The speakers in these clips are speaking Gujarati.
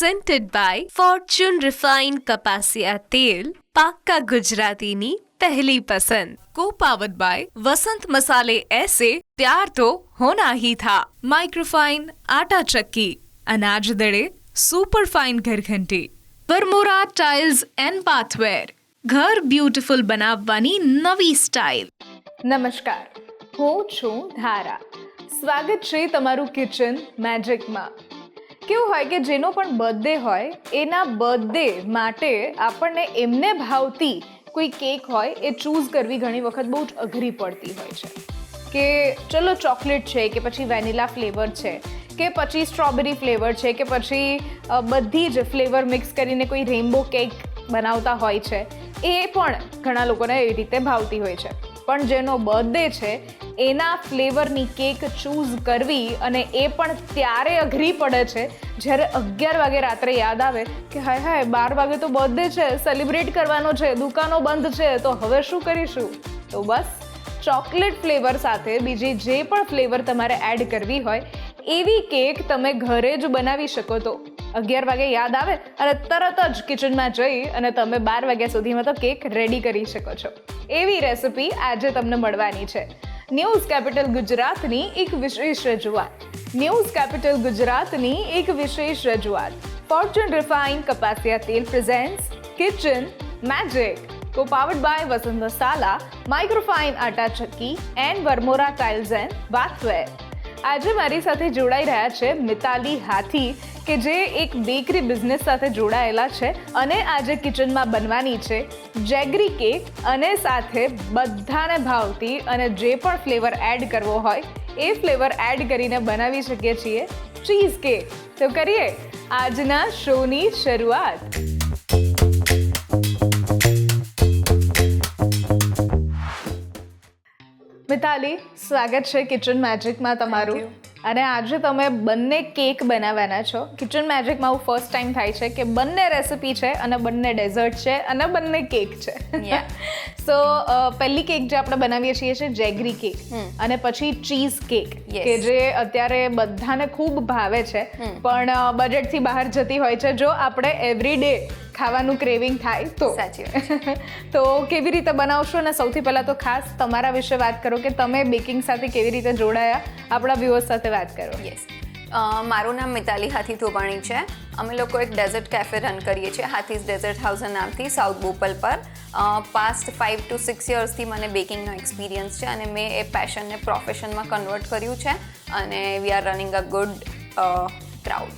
presented by Fortune Refined કપાસિયા તેલ, પાક્કા ગુજરાતીની પહેલી પસંદ. Co-powered by वसंत मसाले ऐसे प्यार तो होना ही था. माइक्रोफाइन आटा चक्की, अनाज दड़े super fine घरघंटी. Varmora tiles and बाथवेर, ઘર બ્યુટીફુલ બનાવવાની નવી સ્ટાઇલ. નમસ્કાર, હું છું ધારા. સ્વાગત છે તમારું કિચન મેજિકમાં. કેવું હોય કે જેનો પણ બર્થડે હોય એના બર્થડે માટે આપણને એમને ભાવતી કોઈ કેક હોય એ ચૂઝ કરવી ઘણી વખત બહુ જ અઘરી પડતી હોય છે. કે ચલો ચોકલેટ છે કે પછી વેનીલા ફ્લેવર છે કે પછી સ્ટ્રોબેરી ફ્લેવર છે કે પછી બધી જ ફ્લેવર મિક્સ કરીને કોઈ રેઇનબો કેક બનાવતા હોય છે. એ પણ ઘણા લોકોને એ રીતે ભાવતી હોય છે. પણ જેનો બર્થડે છે એના ફ્લેવરની કેક ચૂઝ કરવી અને એ પણ ત્યારે અઘરી પડે છે જ્યારે 11 વાગે રાત્રે યાદ આવે કે હાય 12 વાગે તો બર્થડે છે, સેલિબ્રેટ કરવાનો છે, દુકાનો બંધ છે, તો હવે શું કરીશું? તો બસ ચોકલેટ ફ્લેવર સાથે બીજી જે પણ ફ્લેવર તમારે એડ કરવી હોય એવી કેક તમે ઘરે જ બનાવી શકો. તો 11 વાગે યાદ આવે અને તરત જ કિચનમાં જઈ અને તમે 12 વાગ્યા સુધીમાં તો કેક રેડી કરી શકો છો. એવી રેસિપી આજે તમને મળવાની છે. ન્યૂઝ કેપિટલ ગુજરાતની એક વિશેષ રજૂઆત. ફોર્ચ્યુન રિફાઇન્ડ કપાસિયા તેલ presents kitchen magic, co-powered by Vasant Masala, microfine Atta Chakki and Varmora tiles and bathware. આજે મારી સાથે જોડાઈ રહ્યા છે મિતાલી હાથી, કે જે એક બેકરી બિઝનેસ સાથે જોડાયેલા છે અને આજે કિચનમાં બનવાની છે જેગરી કેક, અને સાથે બધાને ભાવતી અને જે પણ ફ્લેવર એડ કરવો હોય એ ફ્લેવર એડ કરીને બનાવી શકીએ છીએ ચીઝ કેક. તો કરીએ આજના શોની શરૂઆત. મિતાલી, સ્વાગત છે કિચન મેજિકમાં તમારું. અને આજે તમે બંને કેક બનાવવાના છો. કિચન મેજિકમાં આવું ફર્સ્ટ ટાઈમ થાય છે કે બંને રેસિપી છે અને બંને ડેઝર્ટ છે અને બંને કેક છે. સો પહેલી કેક જે આપણે બનાવીએ છીએ છે જેગરી કેક, અને પછી ચીઝ કેક, કે જે અત્યારે બધાને ખૂબ ભાવે છે પણ બજેટથી બહાર જતી હોય છે જો આપણે એવરી ડે ખાવાનું ક્રેવિંગ થાય તો. સાચી. તો કેવી રીતે બનાવશો? અને સૌથી પહેલાં તો ખાસ તમારા વિશે વાત કરો કે તમે બેકિંગ સાથે કેવી રીતે જોડાયા, આપણા વ્યુઅર્સ સાથે વાત કરો. યસ, મારું નામ મિતાલી હાથી થોબાણી છે. અમે લોકો એક ડેઝર્ટ કેફે રન કરીએ છીએ, હાથીઝ ડેઝર્ટ હાઉસના નામથી, સાઉથ બોપલ પર. પાસ્ટ 5 to 6 યર્સથી મને બેકિંગનો એક્સપિરિયન્સ છે અને મેં એ પેશનને પ્રોફેશનમાં કન્વર્ટ કર્યું છે અને we are running a good crowd.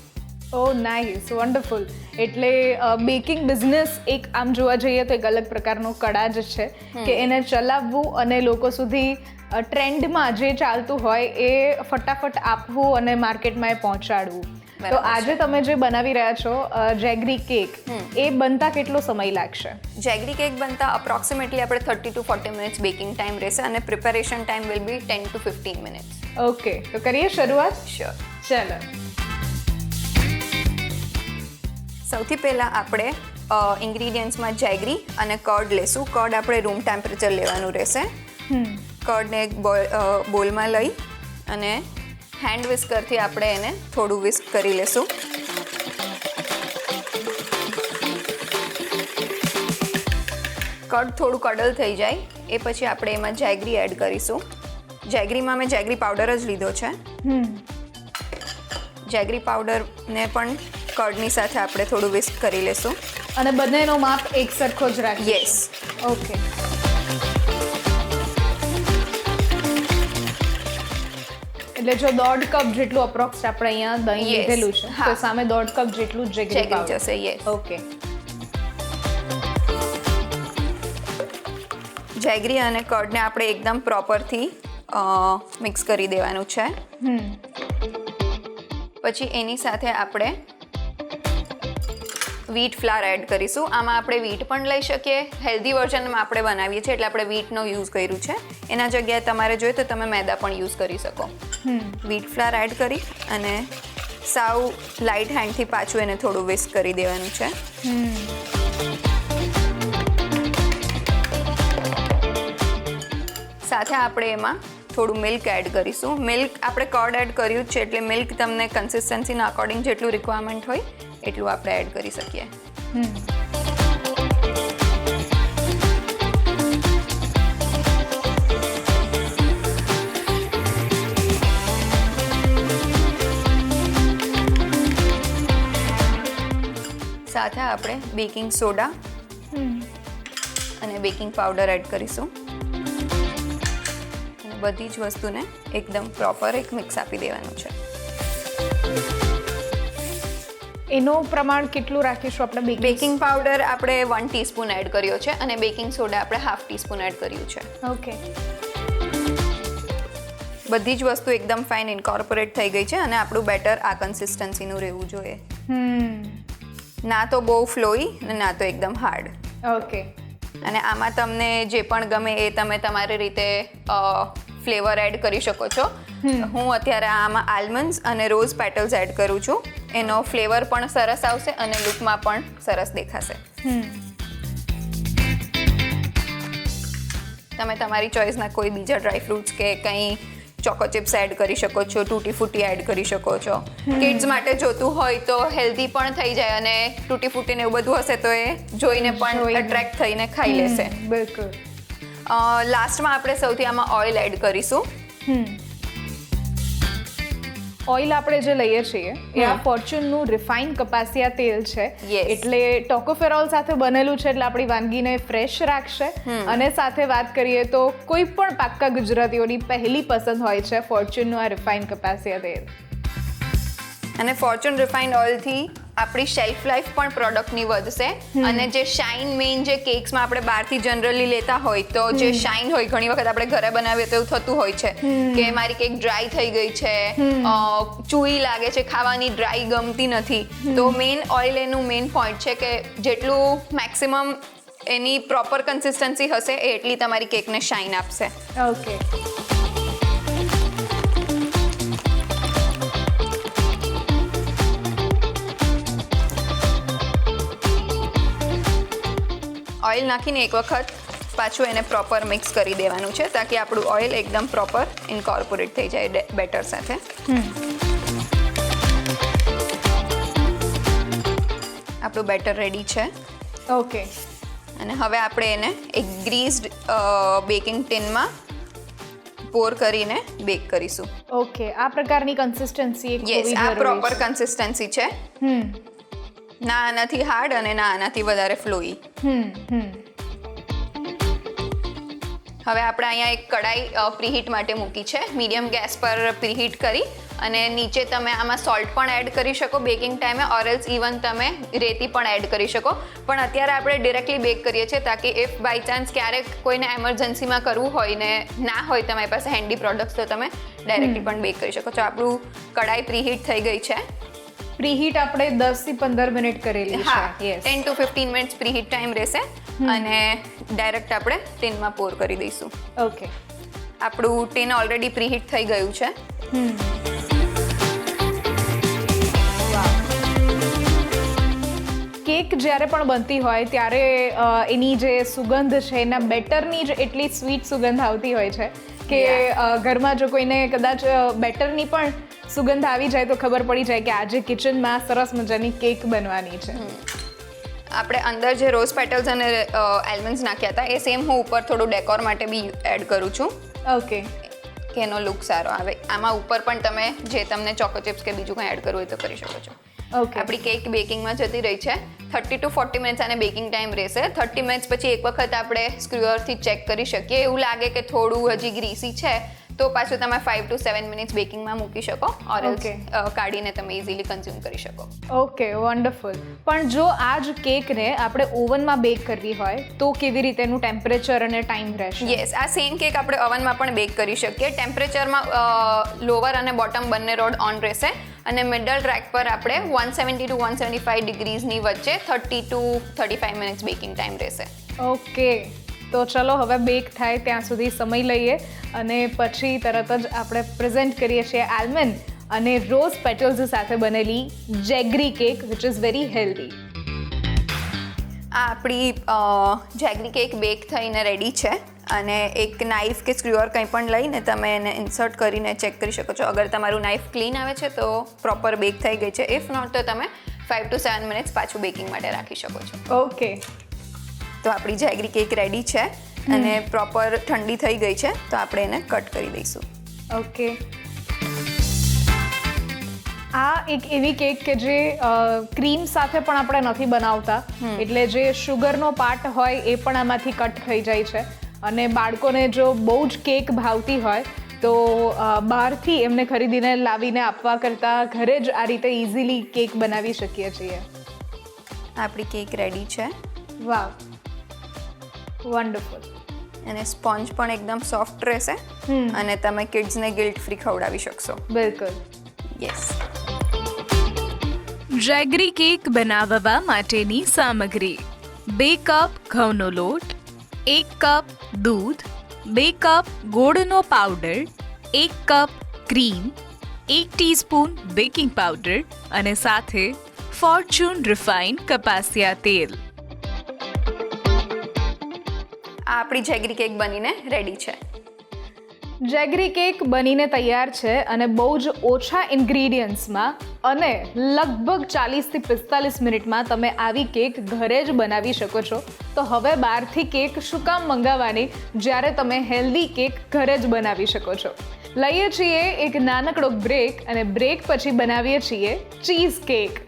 Oh nice, wonderful. એટલે બેકિંગ બિઝનેસ એક આમ જોવા જઈએ તો એક અલગ પ્રકારનો કળા જ છે કે એને ચલાવવું અને લોકો સુધી ટ્રેન્ડમાં જે ચાલતું હોય એ ફટાફટ આપવું અને માર્કેટમાં એ પહોંચાડવું. તો આજે તમે જે બનાવી રહ્યા છો જેગરી કેક, એ બનતા કેટલો સમય લાગશે? જેગરી કેક બનતા અપ્રોક્સિમેટલી આપણે 30 to 40 મિનિટ્સ બેકિંગ ટાઈમ રહેશે અને preparation time will be 10 to 15 minutes. Okay, તો કરીએ શરૂઆત. શ્યોર, ચાલો. સૌથી પહેલાં આપણે ઇન્ગ્રીડિયન્ટ્સમાં જેગરી અને કર્ડ લેશું. કર્ડ આપણે રૂમ ટેમ્પરેચર લેવાનું રહેશે. કર્ડને એક બોલમાં લઈ અને હેન્ડ વિસ્કરથી આપણે એને થોડું વિસ્ક કરી લેશું. કર્ડ થોડું કડલ થઈ જાય એ પછી આપણે એમાં જેગરી એડ કરીશું. જેગરીમાં મેં જેગરી પાવડર જ લીધો છે. જેગરી પાવડરને પણ કર્ડની સાથે આપણે થોડું વિસ્ક કરી લેશું. અને બંનેનો માપ એક સરખો જ રાખીએ? યસ. ઓકે. એટલે જો 1.5 કપ જેટલું અપ્રોક્સ આપણે અહીંયા દહીં લીધેલું છે તો સામે 1.5 કપ જેટલું જેગરી પાવડર જશે. યસ. ઓકે. જેગરી અને કર્ડને આપણે એકદમ પ્રોપરથી મિક્સ કરી દેવાનું છે. પછી એની સાથે આપણે વીટ ફ્લાવર એડ કરીશું. આમાં આપણે વીટ પણ લઈ શકીએ, હેલ્ધી વર્ઝનમાં આપણે બનાવીએ છીએ એટલે આપણે વીટનો યુઝ કર્યું છે. એના જગ્યાએ તમારે જોઈએ તો તમે મેદા પણ યુઝ કરી શકો. વીટ ફ્લાવર એડ કરી અને સાવ લાઇટ હેન્ડથી પાછું એને થોડું વિસ્ક કરી દેવાનું છે. સાથે આપણે એમાં થોડું મિલ્ક એડ કરીશું. મિલ્ક આપણે કર્ડ એડ કર્યું જ છે એટલે મિલ્ક તમને કન્સિસ્ટન્સીના અકોર્ડિંગ જેટલું રિક્વાયરમેન્ટ હોય એટલું આપણે એડ કરી શકીએ. સાથે આપણે બેકિંગ સોડા અને બેકિંગ પાવડર એડ કરીશું અને બધી જ વસ્તુને એકદમ પ્રોપર એક મિક્સ આપી દેવાનું છે. એનું પ્રમાણ કેટલું રાખીશું આપણે? બેકિંગ પાવડર આપણે 1 ટીસ્પૂન એડ કર્યો છે અને બેકિંગ સોડા આપણે 1/2 ટીસ્પૂન એડ કર્યું છે. ઓકે. બધી જ વસ્તુ એકદમ ફાઇન ઇન્કોર્પોરેટ થઈ ગઈ છે અને આપણું બેટર આ કન્સિસ્ટન્સીનું રહેવું જોઈએ. ના તો બહુ ફ્લોઈ અને ના તો એકદમ હાર્ડ. ઓકે. અને આમાં તમને જે પણ ગમે એ તમે તમારી રીતે ફ્લેવર એડ કરી શકો છો. હું અત્યારે આમાં આલ્મન્ડ્સ અને રોઝ પેટલ્સ એડ કરું છું. એનો ફ્લેવર પણ સરસ આવશે અને લુકમાં પણ સરસ દેખાશે. તમે તમારી ચોઈસના કોઈ બીજા ડ્રાય ફ્રૂટ્સ કે કંઈ ચોકો ચિપ્સ એડ કરી શકો છો, તૂટી ફૂટી એડ કરી શકો છો. કિડ્સ માટે જોતું હોય તો હેલ્ધી પણ થઈ જાય અને તૂટી ફૂટીને એવું બધું હશે તો એ જોઈને પણ એટ્રેક્ટ થઈને ખાઈ લેશે. બિલકુલ. લાસ્ટમાં આપણે સૌથી આમાં ઓઇલ એડ કરીશું. ઓઇલ આપણે જે લઈએ છીએ એ આ ફોર્ચ્યુનનું રિફાઇન્ડ કપાસિયા તેલ છે. એટલે ટોકોફેરોલ સાથે બનેલું છે એટલે આપણી વાનગીને ફ્રેશ રાખશે. અને સાથે વાત કરીએ તો કોઈ પણ પાક્કા ગુજરાતીઓની પહેલી પસંદ હોય છે ફોર્ચ્યુનનું આ રિફાઇન્ડ કપાસિયા તેલ. અને ફોર્ચ્યુન રિફાઇન્ડ ઓઇલથી આપણી શેલ્ફ લાઈફ પણ પ્રોડક્ટની વધશે અને જે શાઇન મેઇન જે કેક્સમાં આપણે બહારથી જનરલી લેતા હોય તો જે શાઇન હોય ઘણી વખત આપણે ઘરે બનાવીએ તો એવું થતું હોય છે કે મારી કેક ડ્રાય થઈ ગઈ છે, ચૂઈ લાગે છે, ખાવાની ડ્રાય ગમતી નથી. તો મેઇન ઓઇલ એનું મેઇન પોઈન્ટ છે કે જેટલું મેક્સિમમ એની પ્રોપર કન્સિસ્ટન્સી હશે એ એટલી તમારી કેકને શાઇન આપશે. ઓકે. ઓઇલ નાખીને એક વખત પાછું એને પ્રોપર મિક્સ કરી દેવાનું છે તાકી આપણું ઓઇલ એકદમ પ્રોપર ઇન્કોર્પોરેટ થઈ જાય બેટર સાથે. આપણું બેટર રેડી છે. ઓકે. અને હવે આપણે એને એક ગ્રીસ્ડ બેકિંગ ટીનમાં પોર કરીને બેક કરીશું. ઓકે. આ પ્રકારની કન્સિસ્ટન્સી યસ, આ પ્રોપર કન્સિસ્ટન્સી છે. ના આનાથી હાર્ડ અને ના આનાથી વધારે ફ્લોઈ. હવે આપણે અહીંયા એક કડાઈ પ્રીહીટ માટે મૂકી છે. મીડિયમ ગેસ પર પ્રીહીટ કરી અને નીચે તમે આમાં સોલ્ટ પણ એડ કરી શકો બેકિંગ ટાઈમે ઓર એલ્સ ઇવન તમે રેતી પણ એડ કરી શકો. પણ અત્યારે આપણે ડિરેક્ટલી બેક કરીએ છીએ તાકી ઇફ બાય ચાન્સ ક્યારેક કોઈને એમરજન્સીમાં કરવું હોય ને ના હોય તમારી પાસે હેન્ડી પ્રોડક્ટ્સ તો તમે ડાયરેક્ટલી પણ બેક કરી શકો છો. આપણું કડાઈ પ્રીહીટ થઈ ગઈ છે. પ્રીહીટ આપણે 10 થી 15 મિનિટ કરેલી છે. 10 to 15 મિનિટ્સ પ્રીહીટ ટાઈમ રહેશે અને ડાયરેક્ટ આપણે ટીનમાં પોર કરી દઈશું. ઓકે. આપણું ટીન ઓલરેડી પ્રીહીટ થઈ ગયું છે. કેક જ્યારે પણ બનતી હોય ત્યારે એની જે સુગંધ છે એના બેટરની જ એટલી સ્વીટ સુગંધ આવતી હોય છે કે ઘરમાં જો કોઈને કદાચ બેટરની પણ સુગંધ આવી જાય તો ખબર પડી જાય કે આજે કિચનમાં સરસ મજાની કેક બનવાની છે. આપણે અંદર જે રોઝ પેટલ્સ અને આલ્મન્ડ્સ નાખ્યા હતા એ સેમ હું ઉપર થોડું ડેકોર માટે બી એડ કરું છું. ઓકે. કે એનો લુક સારો આવે. આમાં ઉપર પણ તમે જે તમને ચોકો ચિપ્સ કે બીજું કંઈ એડ કરવું હોય તો કરી શકો છો. ઓકે. આપણી કેક બેકિંગમાં જતી રહી છે. 30 to 40 મિનિટ્સ આને બેકિંગ ટાઈમ રહેશે. 30 મિનિટ્સ પછી એક વખત આપણે સ્ક્રુઅરથી ચેક કરી શકીએ. એવું લાગે કે થોડું હજી ગ્રીસી છે તો પાછું તમે 5 to 7 મિનિટ્સ બેકિંગમાં મૂકી શકો ઓર કાઢીને તમે ઇઝીલી કન્ઝ્યુમ કરી શકો. Okay, wonderful. પણ જો આ જ કેકને આપણે ઓવનમાં બેક કરવી હોય તો કેવી રીતે એનું ટેમ્પરેચર અને ટાઈમ રહેશે? યસ, આ સેમ કેક આપણે ઓવનમાં પણ બેક કરી શકીએ. ટેમ્પરેચરમાં લોવર અને બોટમ બંને રોડ ઓન રહેશે અને મિડલ ટ્રેક પર આપણે 170 to 175 ડિગ્રીઝની વચ્ચે 30 to 35 મિનિટ્સ બેકિંગ ટાઈમ રહેશે. ઓકે. તો ચલો હવે બેક થાય ત્યાં સુધી સમય લઈએ અને પછી તરત જ આપણે પ્રેઝન્ટ કરીએ છીએ આલ્મન્ડ અને રોઝ પેટલ્સ સાથે બનેલી jaggery cake which is very healthy. આ આપણી જેગરી કેક બેક થઈને રેડી છે અને એક નાઇફ કે સ્ક્રુઅર કંઈ પણ લઈને તમે એને ઇન્સર્ટ કરીને ચેક કરી શકો છો. અગર તમારું નાઇફ ક્લીન આવે છે તો પ્રોપર બેક થઈ ગઈ છે. ઇફ નોટ તો તમે 5 to 7 મિનિટ્સ પાછું બેકિંગ માટે રાખી શકો છો. ઓકે, તો આપણી જેગરી કેક રેડી છે અને પ્રોપર ઠંડી થઈ ગઈ છે, તો આપણે એને કટ કરી દઈશું. ઓકે. આ એક એવી કેક કે જે ક્રીમ સાથે પણ આપણે નથી બનાવતા, એટલે જે શુગરનો પાર્ટ હોય એ પણ આમાંથી કટ થઈ જાય છે. અને બાળકોને જો બહુ જ કેક ભાવતી હોય તો બહારથી એમને ખરીદીને લાવીને આપવા કરતાં ઘરે જ આ રીતે ઇઝીલી કેક બનાવી શકીએ છીએ. આપણી કેક રેડી છે. વાવ, વન્ડરફુલ. અને સ્પોન્જ પણ એકદમ સોફ્ટ રહેશે અને તમે કિડ્સને ગિલ્ટ ફ્રી ખવડાવી શકશો. બિલકુલ. યસ. જેગરી કેક બનાવવા માટેની સામગ્રી: 2 કપ ઘઉંનો લોટ, 1 કપ દૂધ, 2 કપ ગોળનો powder, 1 cup cream, 1 teaspoon baking powder અને સાથે ફોર્ચ્યુન રિફાઇન્ડ કપાસિયા તેલ. આ આપણી જેગરી કેક બનીને રેડી છે. જેગરી કેક બનીને તૈયાર છે અને બહુ જ ઓછા ઇન્ગ્રીડિયન્ટ્સમાં અને લગભગ 40 થી 45 મિનિટમાં તમે આવી કેક ઘરે જ બનાવી શકો છો. તો હવે બહારથી કેક શું કામ મંગાવવાની જ્યારે તમે હેલ્ધી કેક ઘરે જ બનાવી શકો છો. લઈએ છીએ એક નાનકડો બ્રેક અને બ્રેક પછી બનાવીએ છીએ cheese cake.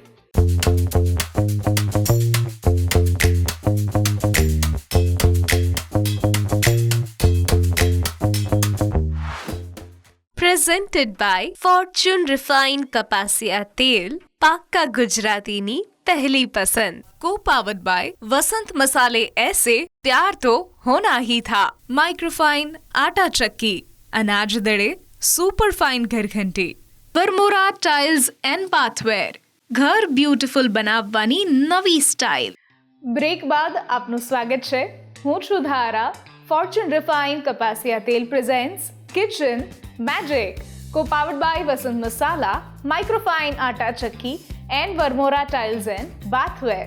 Presented by Fortune refined કપાસિયા તેલ, પાક્કા ગુજરાતીની પહેલી પસંદ. કો પાવર્ડ બાય વસંત મસાલે ऐसे प्यार तो होना ही था. माइक्रोफाइन आटा चक्की, अनाज दड़े सुपर फाइन घरघंटी, વરમોરા ટાઇલ્સ એન્ડ બાથવેર, ઘર બ્યુટીફુલ બનાવવાની નવી સ્ટાઇલ. બ્રેક બાદ આપનું સ્વાગત છે. હું છું ધારા. ફોર્ચ્યુન રિફાઇન્ડ કપાસિયા તેલ presents kitchen magic, co powered by Vasant Masala, microfine Atta Chakki and Varmora tiles and bathware.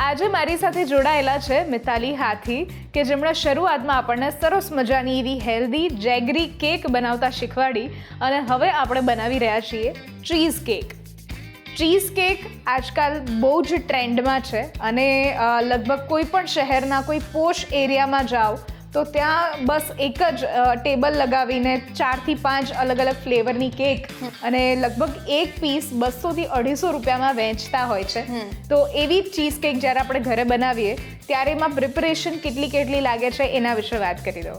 આજે મારી સાથે જોડાયેલા છે મિતાલી હાથી, કે જેમણે શરૂઆતમાં આપણને સરસ મજાની એવી હેલ્ધી જેગરી કેક બનાવતા શીખવાડી અને હવે આપણે બનાવી રહ્યા છીએ ચીઝ કેક. ચીઝ કેક આજકાલ બહુ જ ટ્રેન્ડમાં છે અને લગભગ કોઈ પણ શહેરના કોઈ પોશ એરિયામાં જાઓ તો ત્યાં બસ એક જ ટેબલ લગાવીને 4 થી 5 અલગ અલગ ફ્લેવરની કેક અને લગભગ એક પીસ 200 થી 250 રૂપિયામાં વેચતા હોય છે. તો એવી ચીઝ કેક જ્યારે આપણે ઘરે બનાવીએ ત્યારે એમાં પ્રિપરેશન કેટલી લાગે છે એના વિશે વાત કરી દો.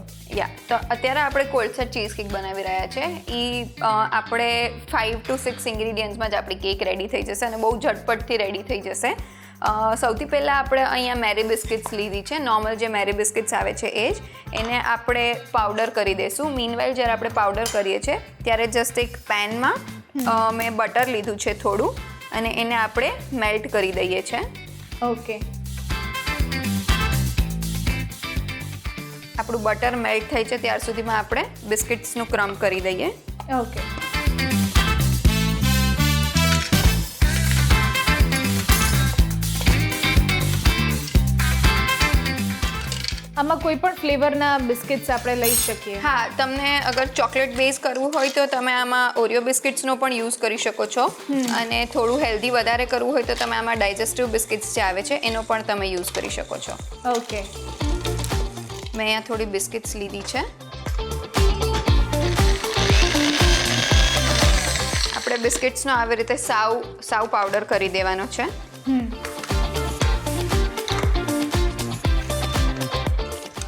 તો અત્યારે આપણે કોલ્ડ ચીઝ કેક બનાવી રહ્યા છે. એ આપણે 5 to 6 ઇન્ગ્રીડિયન્ટ્સમાં જ આપણી કેક રેડી થઈ જશે અને બહુ ઝટપટથી રેડી થઈ જશે. સૌથી પહેલાં આપણે અહીંયા મેરી બિસ્કિટ્સ લીધી છે. નોર્મલ જે મેરી બિસ્કિટ્સ આવે છે એ જ, એને આપણે પાવડર કરી દઈશું. મીનવાઇલ જ્યારે આપણે પાવડર કરીએ છીએ ત્યારે જસ્ટ એક પેનમાં મેં બટર લીધું છે થોડું અને એને આપણે મેલ્ટ કરી દઈએ છીએ. ઓકે. આપણું બટર મેલ્ટ થઈ છે ત્યાર સુધીમાં આપણે બિસ્કિટ્સનું ક્રમ્બ કરી દઈએ. ઓકે. આમાં કોઈ પણ ફ્લેવરના બિસ્કિટ્સ આપણે લઈ શકીએ? હા, તમને અગર ચોકલેટ બેઝ કરવું હોય તો તમે આમાં ઓરિયો બિસ્કિટ્સનો પણ યુઝ કરી શકો છો અને થોડું હેલ્ધી વધારે કરવું હોય તો તમે આમાં ડાયજેસ્ટિવ બિસ્કિટ્સ જે આવે છે એનો પણ તમે યુઝ કરી શકો છો. ઓકે. મેં અહીંયા થોડી બિસ્કિટ્સ લીધી છે. આપણે બિસ્કિટ્સનો આવી રીતે સાવ પાવડર કરી દેવાનો છે.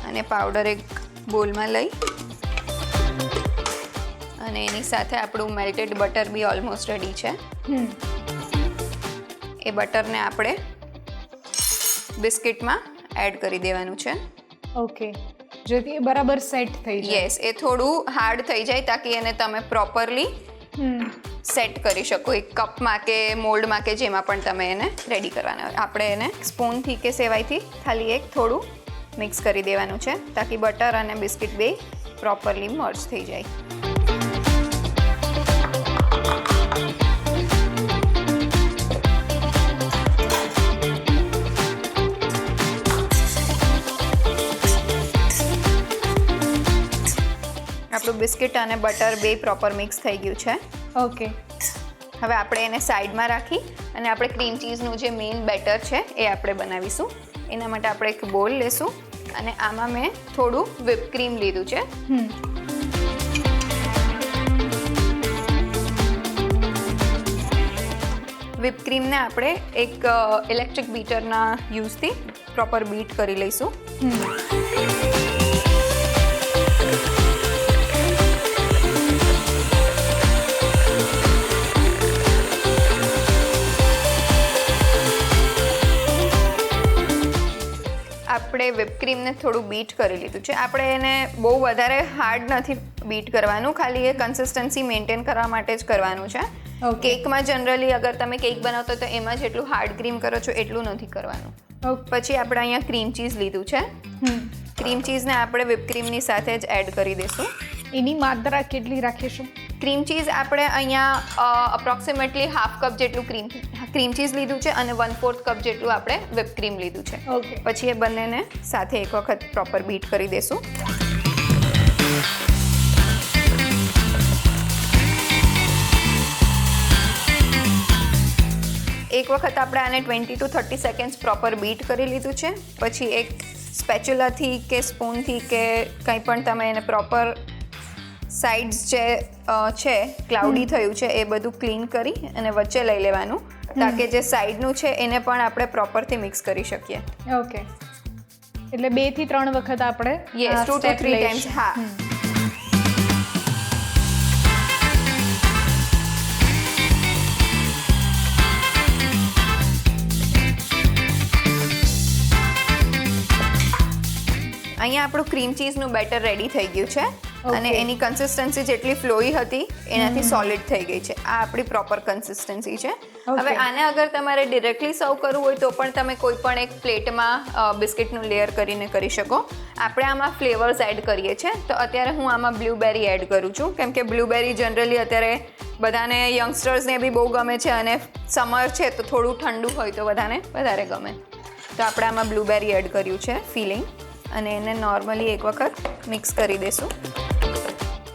અને પાવડર એક બોલમાં લઈ અને એની સાથે આપણું મેલ્ટેડ બટર બી ઓલમોસ્ટ રેડી છે. એ બટરને આપણે બિસ્કિટમાં એડ કરી દેવાનું છે. ઓકે. જેથી એ બરાબર સેટ થઈ જાય. યસ, એ થોડું હાર્ડ થઈ જાય તાકી એને તમે પ્રોપરલી સેટ કરી શકો એક કપમાં કે મોલ્ડમાં કે જેમાં પણ તમે એને રેડી કરવાના હોય. આપણે એને સ્પૂનથી કે સેવાઈથી ખાલી એક થોડું મિક્સ કરી દેવાનું છે તાકી બટર અને બિસ્કિટ બે પ્રોપરલી મર્જ થઈ જાય. આપણું બિસ્કિટ અને બટર બે પ્રોપર મિક્સ થઈ ગયું છે. ઓકે. હવે આપણે એને સાઈડમાં રાખી અને આપણે ક્રીમ ચીઝનું જે મેઇન બેટર છે એ આપણે બનાવીશું. એના માટે આપણે એક બોલ લેશું અને આમાં મેં થોડું whipped ક્રીમ લીધું છે. whipped ક્રીમને આપણે એક ઇલેક્ટ્રિક બીટરના યુઝથી પ્રોપર બીટ કરી લઈશું. આપણે whipped ક્રીમને થોડું બીટ કરી લીધું છે. આપણે એને બહુ વધારે હાર્ડ નથી બીટ કરવાનું, ખાલી એ કન્સિસ્ટન્સી મેન્ટેન કરવા માટે જ કરવાનું છે. કેકમાં જનરલી અગર તમે કેક બનાવતો તો એમાં જેટલું હાર્ડ ક્રીમ કરો છો એટલું નથી કરવાનું. પછી આપણે અહીંયા ક્રીમ ચીઝ લીધું છે. ક્રીમ ચીઝને આપણે whipped ક્રીમની સાથે જ એડ કરી દઈશું. એની માત્રા કેટલી રાખીશું? ક્રીમ ચીઝ આપણે અહીંયા અપ્રોક્સિમેટલી હાફ કપ જેટલું ક્રીમ ચીઝ લીધું છે અને 1/4 કપ જેટલું આપણે whipped ક્રીમ લીધું છે. પછી એ બંનેને સાથે એક વખત પ્રોપર બીટ કરી દઈશું. એક વખત આપણે આને 20 to 30 સેકન્ડ્સ પ્રોપર બીટ કરી લીધું છે. પછી એક સ્પેચ્યુલાથી કે સ્પૂનથી કે કંઈ પણ તમે એને પ્રોપર સાઇડ્સ જે છે ક્લાઉડી થયું છે એ બધું ક્લીન કરી અને વચ્ચે લઈ લેવાનું, તાકે જે સાઈડનું છે એને પણ આપણે પ્રોપરથી મિક્સ કરી શકીએ. ઓકે, એટલે 2 થી 3 વખત આપણે 2 to 3 ટાઈમ્સ. હા. અહીંયા આપણું ક્રીમ ચીઝનું બેટર રેડી થઈ ગયું છે અને એની કન્સિસ્ટન્સી જેટલી ફ્લોઈ હતી એનાથી સોલિડ થઈ ગઈ છે. આ આપણી પ્રોપર કન્સિસ્ટન્સી છે. હવે આને અગર તમારે ડિરેક્ટલી સર્વ કરવું હોય તો પણ તમે કોઈ પણ એક પ્લેટમાં બિસ્કિટનું લેયર કરીને કરી શકો. આપણે આમાં ફ્લેવર્સ એડ કરીએ છીએ, તો અત્યારે હું આમાં બ્લૂબેરી એડ કરું છું, કેમ કે બ્લૂબેરી જનરલી અત્યારે બધાને યંગસ્ટર્સને બી બહુ ગમે છે અને સમર છે તો થોડું ઠંડુ હોય તો બધાને વધારે ગમે. તો આપણે આમાં બ્લૂબેરી એડ કર્યું છે ફિલિંગ, અને એને નોર્મલી એક વખત મિક્સ કરી દઈશું.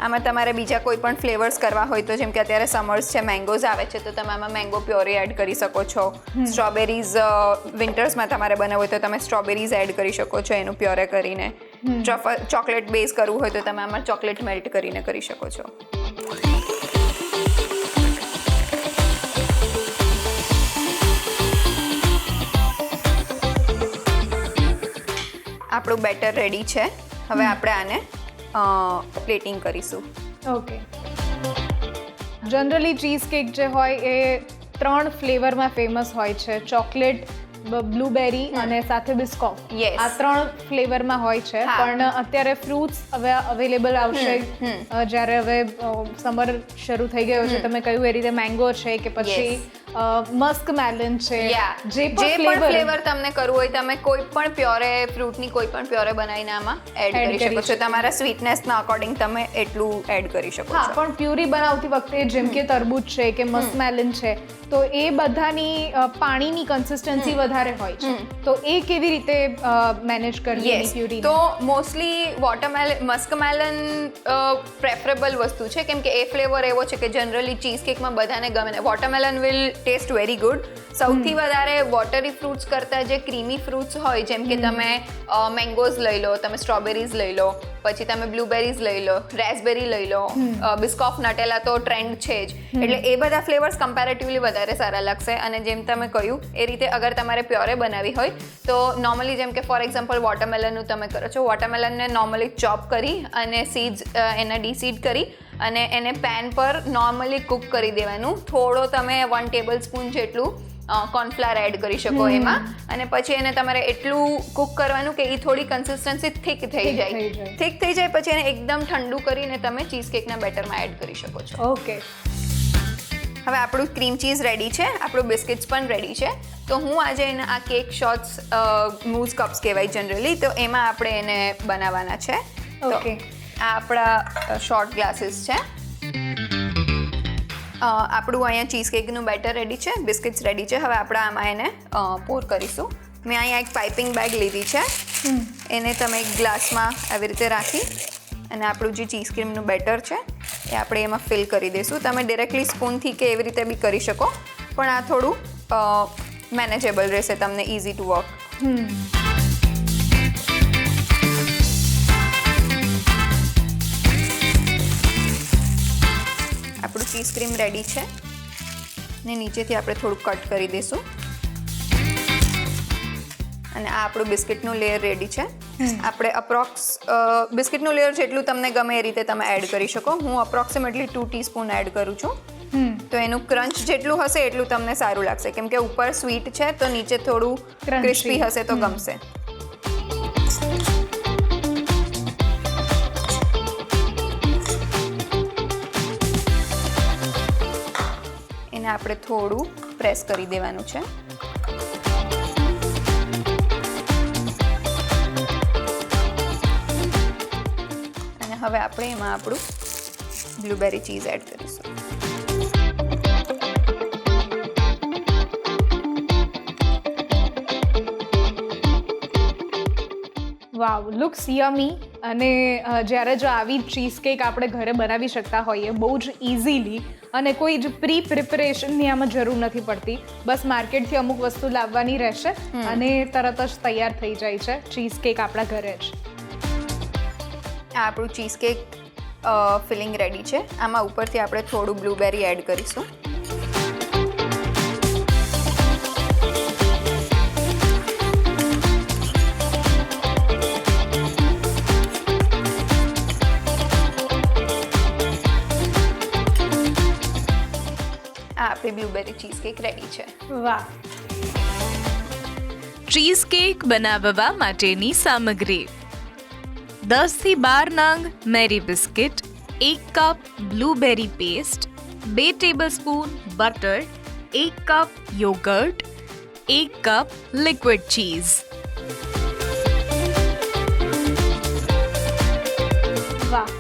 આમાં તમારે બીજા કોઈ પણ ફ્લેવર્સ કરવા હોય તો, જેમ કે અત્યારે સમર્સ છે, મેંગોઝ આવે છે, તો તમે આમાં મેંગો પ્યોરી એડ કરી શકો છો. સ્ટ્રોબેરીઝ વિન્ટર્સમાં તમારે બનાવવું હોય તો તમે સ્ટ્રોબેરીઝ એડ કરી શકો છો એનું પ્યોરે કરીને. ચોકલેટ બેઝ કરવું હોય તો તમે આમાં ચોકલેટ મેલ્ટ કરીને કરી શકો છો. આપણું બેટર રેડી છે. હવે આપણે આને પ્લેટિંગ કરીશું. ઓકે, જનરલી ચીઝ કેક જે હોય એ 3 ફ્લેવરમાં ફેમસ હોય છે, ચોકલેટ, બ્લૂબેરી અને સાથે બિસ્કોફ. આ 3 ફ્લેવરમાં હોય છે. પણ અત્યારે ફ્રૂટ્સ હવે અવેલેબલ આવશે જ્યારે હવે સમર શરૂ થઈ ગયો છે. તમે કહ્યું એ રીતે મેંગો છે કે પછી મસ્ક મેલન છે, જે પણ ફ્લેવર તમને કરવું હોય તમે કોઈ પણ પ્યોરે ફ્રૂટની કોઈ પણ પ્યોરે બનાવીને આમાં એડ કરી શકો છો. તમારા સ્વીટનેસના અકોર્ડિંગ તમે એટલું એડ કરી શકો છો. પણ પ્યુરી બનાવતી વખતે જેમ કે તરબૂચ છે કે મસ્ક મેલન છે, તો એ બધાની પાણીની કન્સિસ્ટન્સી વધારે હોય છે, તો એ કેવી રીતે મેનેજ કરવી પ્યુરી? તો મોસ્ટલી મસ્ક મેલન પ્રેફરેબલ વસ્તુ છે, કેમ કે એ ફ્લેવર એવો છે કે જનરલી ચીઝ કેકમાં બધાને ગમે. Watermelon will taste very good. સૌથી વધારે વોટરી ફ્રૂટ્સ કરતાં જે ક્રીમી ફ્રૂટ્સ હોય, જેમ કે તમે મેંગોઝ લઈ લો, તમે સ્ટ્રોબેરીઝ લઈ લો, પછી તમે બ્લૂબેરીઝ લઈ લો, રેસબેરી લઈ લો, બિસ્કોફ, નટેલા તો ટ્રેન્ડ છે જ. એટલે એ બધા ફ્લેવર્સ કમ્પેરેટિવલી વધારે સારા લાગશે. અને જેમ તમે કહ્યું એ રીતે અગર તમારે પ્યોરે બનાવી હોય તો નોર્મલી, જેમ કે ફોર એક્ઝામ્પલ વોટરમેલનનું તમે કરો છો, વોટરમેલનને નોર્મલી ચોપ કરી અને સીડ્સ એના ડીસીડ કરી અને એને પેન પર નોર્મલી કૂક કરી દેવાનું. થોડો તમે 1 ટેબલ સ્પૂન જેટલું કોર્નફ્લાવર એડ કરી શકો એમાં, અને પછી એને તમારે એટલું કૂક કરવાનું કે એ થોડી કન્સિસ્ટન્સી થીક થઈ જાય. થીક થઈ જાય પછી એને એકદમ ઠંડુ કરીને તમે ચીઝ કેકના બેટરમાં એડ કરી શકો છો. ઓકે, હવે આપણું ક્રીમ ચીઝ રેડી છે, આપણું બિસ્કિટ્સ પણ રેડી છે. તો હું આજે એને આ કેક શોર્ટ્સ મૂઝ કપ્સ કહેવાય જનરલી, તો એમાં આપણે એને બનાવવાના છે. ઓકે, આ આપણા શોર્ટ ગ્લાસીસ છે. આપણું અહીંયા ચીઝ કેકનું બેટર રેડી છે, બિસ્કિટ્સ રેડી છે. હવે આપણે આમાં એને પોર કરીશું. મેં અહીંયા એક પાઇપિંગ બેગ લીધી છે, એને તમે એક ગ્લાસમાં આવી રીતે રાખી અને આપણું જે ચીઝ ક્રીમનું બેટર છે એ આપણે એમાં ફિલ કરી દઈશું. તમે ડિરેક્ટલી સ્પૂનથી કે એવી રીતે બી કરી શકો, પણ આ થોડું મેનેજેબલ રહેશે, તમને ઇઝી ટુ વર્ક. આપણું ચીઝ ક્રીમ રેડી છે ને નીચેથી આપણે થોડું કટ કરી દઈશું. અને આ આપણું બિસ્કિટનું લેયર રેડી છે. આપણે અપ્રોક્સ બિસ્કિટનું લેયર જેટલું તમને ગમે એ રીતે તમે એડ કરી શકો. હું અપ્રોક્સિમેટલી 2 ટીસ્પૂન એડ કરું છું. તો એનું ક્રંચ જેટલું હશે એટલું તમને સારું લાગશે, કેમ કે ઉપર સ્વીટ છે તો નીચે થોડું ક્રિસ્પી હશે તો ગમશે. એને આપણે થોડું પ્રેસ કરી દેવાનું છે. અને હવે આપણે એમાં આપણું બ્લુબેરી ચીઝ એડ કરીશું. વાવ, લુક્સ યમી. અને જ્યારે જો આવી ચીઝ કેક આપણે ઘરે બનાવી શકતા હોઈએ બહુ જ ઇઝીલી, અને કોઈ જ પ્રી પ્રિપરેશનની આમાં જરૂર નથી પડતી, બસ માર્કેટથી અમુક વસ્તુ લાવવાની રહેશે અને તરત જ તૈયાર થઈ જાય છે ચીઝ કેક આપણા ઘરે જ. આ આપણું ચીઝ કેક ફિલિંગ રેડી છે. આમાં ઉપરથી આપણે થોડું બ્લુબેરી એડ કરીશું. આપણી બ્લુબેરી ચીઝ કેક રેડી છે. વાહ. ચીઝ કેક બનાવવા માટેની સામગ્રી: 10 થી 12 નંગ Marie biscuit, 1 cup blueberry paste, 2 tablespoon butter, 1 cup yogurt, 1 cup liquid cheese. વાહ,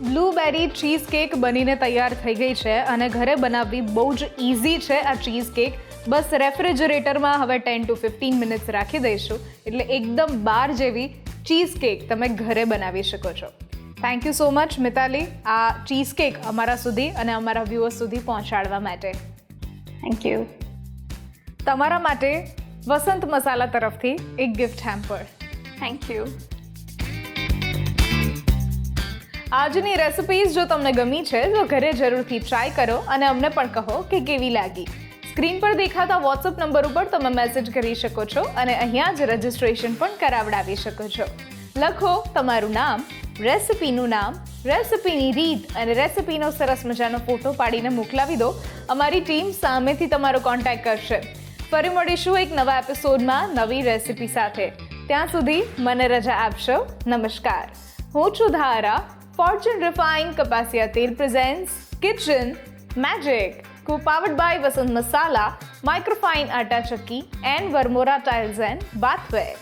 બ્લુબેરી ચીઝ કેક બનીને તૈયાર થઈ ગઈ છે અને ઘરે બનાવવી બહુ જ ઇઝી છે આ ચીઝ કેક. બસ રેફ્રિજરેટરમાં હવે 10 to 15 મિનિટ્સ રાખી દઈશું એટલે એકદમ બાર જેવી ચીઝ કેક તમે ઘરે બનાવી શકો છો. Thank you so much Mitali, આ ચીઝ કેક અમારા સુધી અને અમારા વ્યુઅર્સ સુધી પહોંચાડવા માટે. Thank you. તમારા માટે વસંત મસાલા તરફથી એક ગિફ્ટ હેમ્પર. Thank you. આજની રેસિપીઝ જો તમને ગમી છે તો ઘરે જરૂરથી ટ્રાય કરો અને અમને પણ કહો કે કેવી લાગી. સ્ક્રીન પર દેખાતા વોટ્સઅપ નંબર ઉપર તમે મેસેજ કરી શકો છો અને અહીંયા જ રજિસ્ટ્રેશન પણ કરાવડાવી શકો છો. લખો તમારું નામ, રેસિપીનું નામ, રેસિપીની રીત અને રેસિપીનો સરસ મજાનો ફોટો પાડીને મોકલાવી દો. અમારી ટીમ સામેથી તમારો કોન્ટેક્ટ કરશે. ફરી મળીશું એક નવા એપિસોડમાં નવી રેસિપી સાથે. ત્યાં સુધી મને રજા આપશો. નમસ્કાર. હું છું ધારા. Fortune Refined Capacia Tel presents Kitchen Magic, co-powered by Vasant Masala, Microfine Atta Chakki and Varmora Tiles and Bathware.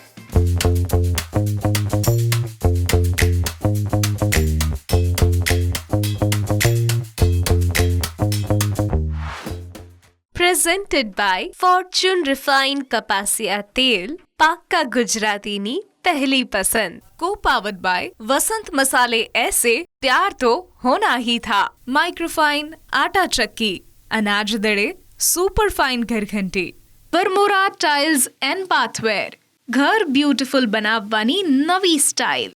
Presented by Fortune Refined Capacia Tel, પાક્કા ગુજરાતીની पहली पसंद. को पावर्ड बाय वसंत मसाले ऐसे प्यार तो होना ही था. माइक्रोफाइन आटा चक्की, अनाज दड़े सुपर फाइन घर घंटी, वरमोरा टाइल्स एंड बाथवेर, घर ब्यूटीफुल बनावવાની નવી સ્ટાઇલ.